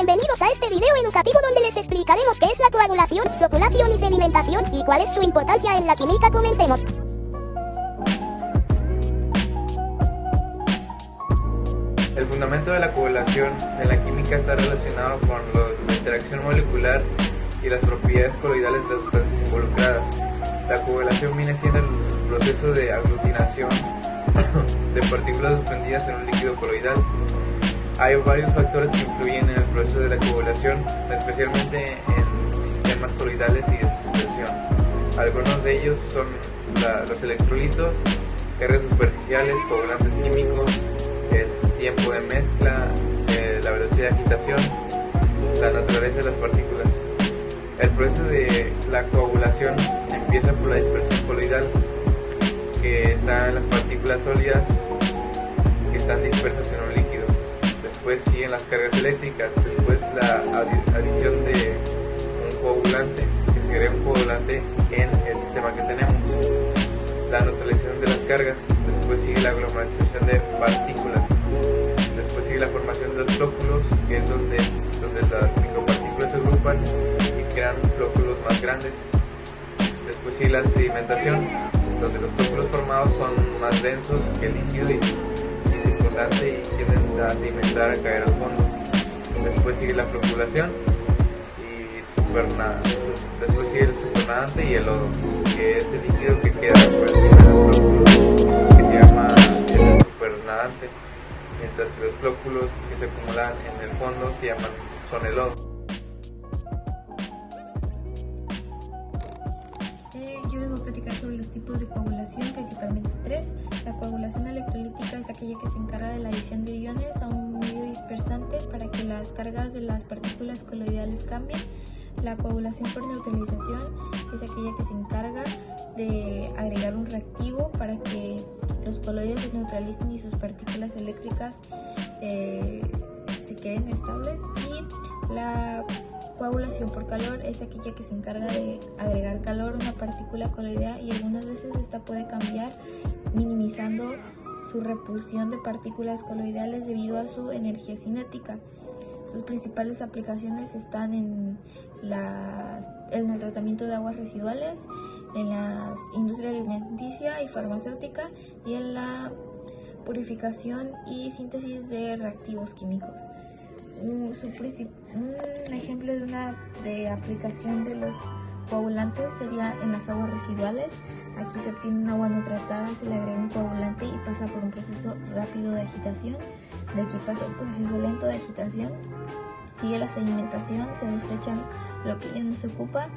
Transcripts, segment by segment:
Bienvenidos a este video educativo donde les explicaremos qué es la coagulación, floculación y sedimentación, y cuál es su importancia en la química. Comencemos. El fundamento de la coagulación en la química está relacionado con la interacción molecular y las propiedades coloidales de las sustancias involucradas. La coagulación viene siendo el proceso de aglutinación de partículas suspendidas en un líquido coloidal. Hay varios factores que influyen en el proceso de la coagulación, especialmente en sistemas coloidales y de suspensión. Algunos de ellos son los electrolitos, cargas superficiales, coagulantes químicos, el tiempo de mezcla, la velocidad de agitación, la naturaleza de las partículas. El proceso de la coagulación empieza por la dispersión coloidal, que está en las partículas sólidas que están dispersas en un líquido. Después siguen las cargas eléctricas, después la adición de un coagulante, que se crea un coagulante en el sistema que tenemos, la neutralización de las cargas, después sigue la aglomeración de partículas, después sigue la formación de los flóculos, que es donde las micropartículas se agrupan y crean flóculos más grandes. Después sigue la sedimentación, donde los flóculos formados son más densos que el líquido y circundante y tienden a sedimentar, a caer al fondo. Después sigue la floculación y después sigue el supernadante y el lodo, que es el líquido que queda por encima de los flóculos, que se llama el supernadante, mientras que los flóculos que se acumulan en el fondo son el lodo. Yo les voy a platicar sobre los tipos de coagulación, principalmente tres. La coagulación electrolítica es aquella que se encarga de la adición de iones a un medio dispersante para que las cargas de las partículas coloidales cambien. La coagulación por neutralización es aquella que se encarga de agregar un reactivo para que los coloides se neutralicen y sus partículas eléctricas se queden estables. Y la coagulación por calor es aquella que se encarga de agregar calor a una partícula coloidal y algunas veces esta puede cambiar, minimizando su repulsión de partículas coloidales debido a su energía cinética. Sus principales aplicaciones están en el tratamiento de aguas residuales, en la industria alimenticia y farmacéutica y en la purificación y síntesis de reactivos químicos. Un ejemplo de aplicación de los coagulantes sería en las aguas residuales. Aquí se obtiene un agua no tratada, se le agrega un coagulante y pasa por un proceso rápido de agitación. De aquí pasa un proceso lento de agitación. Sigue la sedimentación, se desechan lo que ya no se ocupa,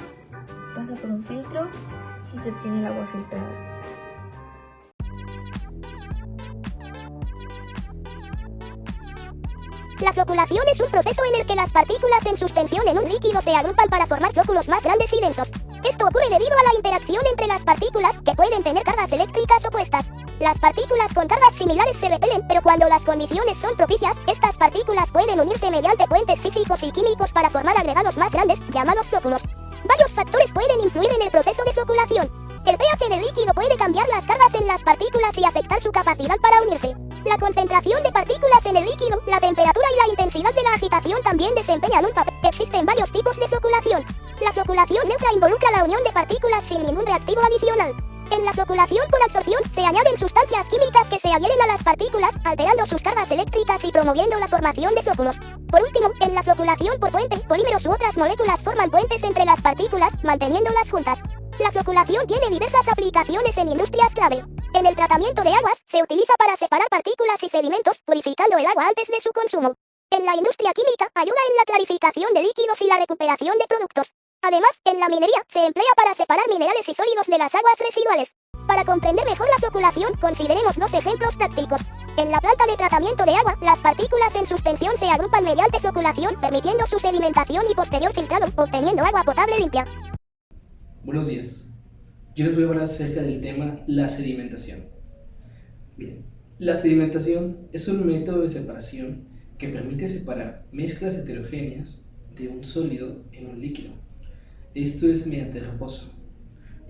pasa por un filtro y se obtiene el agua filtrada. La floculación es un proceso en el que las partículas en suspensión en un líquido se agrupan para formar flóculos más grandes y densos. Esto ocurre debido a la interacción entre las partículas, que pueden tener cargas eléctricas opuestas. Las partículas con cargas similares se repelen, pero cuando las condiciones son propicias, estas partículas pueden unirse mediante puentes físicos y químicos para formar agregados más grandes, llamados flóculos. Varios factores pueden influir en el proceso de floculación. El pH del líquido puede cambiar las cargas en las partículas y afectar su capacidad para unirse. La concentración de partículas en el líquido, la temperatura y la intensidad de la agitación también desempeñan un papel. Existen varios tipos de floculación. La floculación neutra involucra la unión de partículas sin ningún reactivo adicional. En la floculación por absorción, se añaden sustancias químicas que se adhieren a las partículas, alterando sus cargas eléctricas y promoviendo la formación de flóculos. Por último, en la floculación por puente, polímeros u otras moléculas forman puentes entre las partículas, manteniéndolas juntas. La floculación tiene diversas aplicaciones en industrias clave. En el tratamiento de aguas, se utiliza para separar partículas y sedimentos, purificando el agua antes de su consumo. En la industria química, ayuda en la clarificación de líquidos y la recuperación de productos. Además, en la minería, se emplea para separar minerales y sólidos de las aguas residuales. Para comprender mejor la floculación, consideremos dos ejemplos prácticos. En la planta de tratamiento de agua, las partículas en suspensión se agrupan mediante floculación, permitiendo su sedimentación y posterior filtrado, obteniendo agua potable limpia. Buenos días. Yo les voy a hablar acerca del tema la sedimentación. Bien, la sedimentación es un método de separación que permite separar mezclas heterogéneas de un sólido en un líquido. Esto es mediante reposo,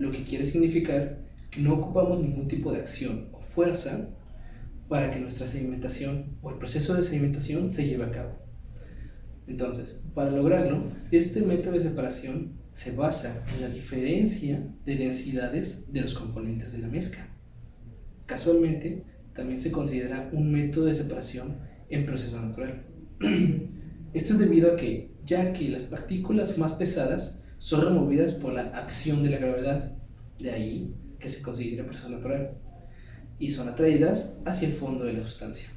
lo que quiere significar que no ocupamos ningún tipo de acción o fuerza para que nuestra sedimentación o el proceso de sedimentación se lleve a cabo. Entonces, para lograrlo, este método de separación se basa en la diferencia de densidades de los componentes de la mezcla. Casualmente, también se considera un método de separación en proceso natural. Esto es debido a que, ya que las partículas más pesadas son removidas por la acción de la gravedad, de ahí que se considera proceso natural, y son atraídas hacia el fondo de la sustancia.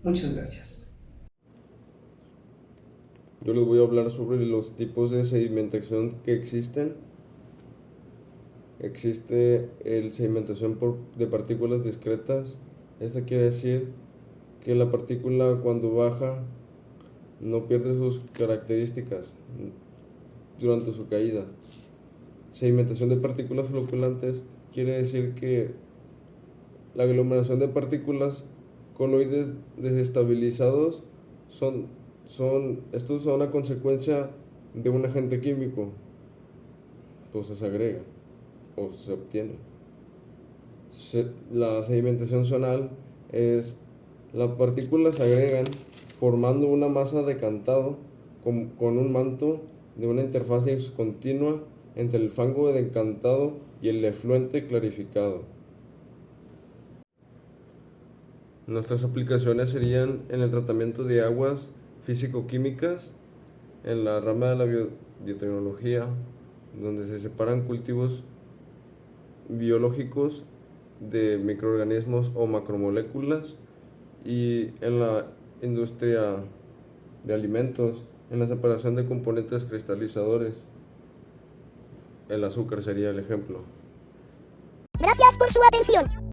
Muchas gracias. Yo les voy a hablar sobre los tipos de sedimentación que existen. Existe el sedimentación de partículas discretas. Esto quiere decir que la partícula cuando baja no pierde sus características durante su caída. Sedimentación de partículas floculantes quiere decir que la aglomeración de partículas coloides desestabilizados estos son una consecuencia de un agente químico, pues se agrega o se obtiene. La sedimentación zonal es las partículas se agregan formando una masa decantado con un manto de una interfaz continua entre el fango decantado y el efluente clarificado. Nuestras aplicaciones serían en el tratamiento de aguas físico-químicas, en la rama de la biotecnología, donde se separan cultivos biológicos de microorganismos o macromoléculas, y en la industria de alimentos, en la separación de componentes cristalizadores. El azúcar sería el ejemplo. Gracias por su atención.